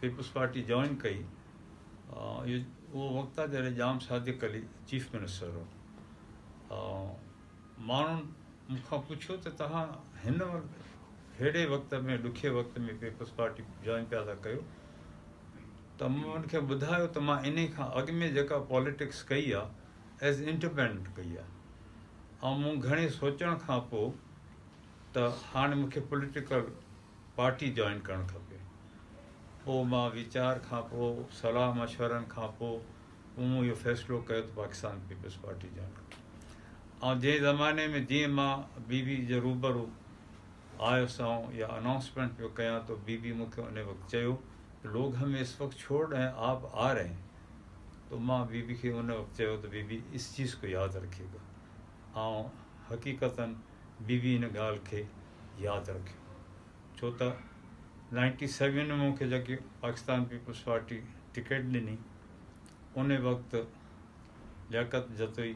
Peoples party join कई, वो वक़्तु आहे जॾहिं जाम सादिक अली चीफ मिनिस्टर हो। माण्हुनि मूंखां पुछियो त तव्हां हिन अहिड़े वक़्त में, ॾुखे वक़्त में पीपल्स पार्टी जॉइन पिया था कयो, त मूं उनखे ॿुधायो त मां इन खां अॻु में जेका पॉलिटिक्स कई आहे एज़ इंडिपेंडेंट कई आहे, ऐं मूं घणे सोचण खां पोइ त हाणे मूंखे पॉलिटिकल पार्टी जॉइन करणु खपे। पोइ मां वीचार खां पोइ, सलाह मशवरनि खां पोइ मूं इहो फ़ैसिलो कयो त पाकिस्तान पीपल्स पार्टी जॉइन कयो। ऐं जंहिं ज़माने में जीअं मां बीबी जे रूबरू आयुसि ऐं या अनाउंसमेंट पियो कयां त बीबी मूंखे उन वक़्तु चयो लोग हमें इस वक्त छोड़ रहे हैं, आप आ रहे हैं। तो मां बीबी खे उन वक़्तु चयो त बीबी इस चीज़ को यादि रखिएगा, ऐं हक़ीक़तनि बीबी इन ॻाल्हि खे यादि रखियो, छो त 97 में मूंखे जेकी पाकिस्तान पीपल्स पार्टी टिकट ॾिनी उन वक़्तु लियाकत जतोई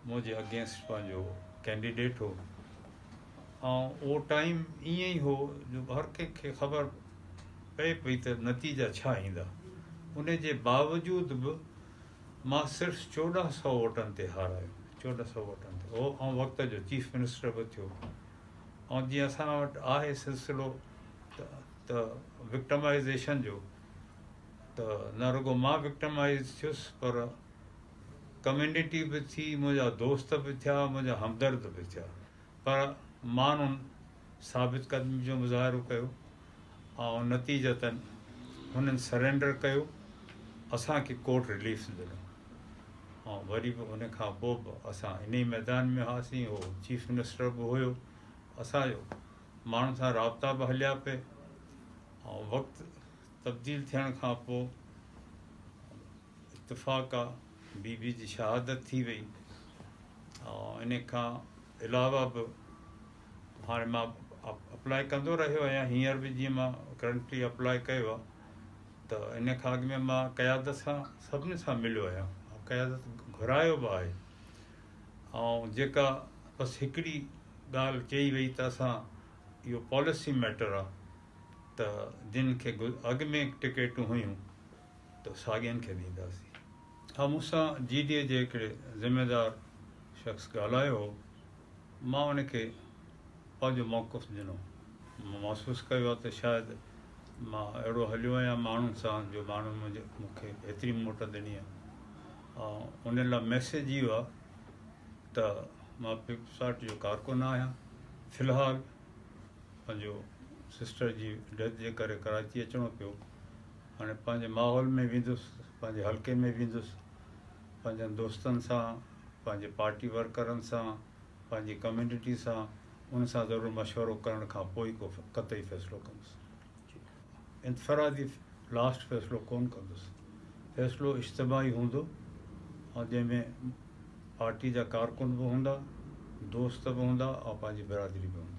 मुंहिंजे अगेंस्ट पंहिंजो कैंडिडेट हो, ऐं उहो टाइम ईअं ई हो जो हर कंहिंखे ख़बर पए पई त नतीजा छा ईंदा। उन जे बावजूदि बि मां सिर्फ़ु 1400 वोटनि ते हारायो, 1400 वोटनि ते हो, ऐं वक़्त जो चीफ मिनिस्टर बि थियो। ऐं जीअं असां वटि आहे सिलसिलो त विक्टमाइज़ेशन जो, त न रुगो मां विक्टमाइज़ थियुसि पर कम्यूनिटी बि थी, मुंहिंजा दोस्त बि थिया, मुंहिंजा हमदर्द बि थिया, पर माण्हुनि साबित क़दमी जो मुज़ाहिरो कयो ऐं नतीजतनि हुननि सरेंडर कयो, असांखे कोर्ट रिलीफ ॾिनो, ऐं वरी बि उन खां पोइ बि असां इन ई मैदान में हुआसीं। हो चीफ मिनिस्टर बि हुयो, असांजो माण्हुनि सां राब्ता बि हलिया पिए, ऐं वक़्तु तब्दील थियण खां पोइ इत्तिफ़ाक़ा बीबी जी शहादत थी वई। ऐं इन खां अलावा बि हाणे मां अप्लाई कंदो रहियो आहियां, हींअर बि जीअं मां करंटली अप्लाई कयो आहे, त इन खां अॻु में मां क़यादत सां सभिनी सां मिलियो आहियां, क़यादत घुरायो बि आहे। ऐं जेका बसि हिकिड़ी ॻाल्हि चई वई त असां इहो पॉलिसी मैटर आहे त जिन खे अॻु में टिकेटूं हुयूं त साॻियनि खे ॾींदासीं। हा, मूंसां GDA जे हिकिड़े ज़िम्मेदार शख़्स ॻाल्हायो हो, मां उनखे पंहिंजो मौक़िफ़ ॾिनो। मां महसूसु कयो आहे त शायदि मां अहिड़ो हलियो आहियां माण्हुनि सां जो माण्हुनि मूंखे एतिरी मोट ॾिनी आहे, ऐं उन लाइ मैसेज इहो आहे त मां पीपल्स पार्टी जो कारकुन आहियां। फ़िलहालु पंहिंजो सिस्टर जी डेथ जे करे कराची अचिणो पियो, हाणे पंहिंजे माहौल में वेंदुसि, पंहिंजे हल्के में वेंदुसि, पंहिंजनि दोस्तनि सां, पंहिंजे पार्टी वर्करनि सां, पंहिंजी कम्यूनिटी सां, उन सां ज़रूरु मशवरो करण खां पोइ को क़तई फ़ैसिलो कंदुसि। इंफ़रादी लास्ट फ़ैसिलो कोन कंदुसि, फ़ैसिलो इज्तिमाही हूंदो, ऐं जंहिंमें पार्टी जा कारकुन बि हूंदा, दोस्त बि हूंदा, ऐं पंहिंजी बिरादरी बि हूंदी।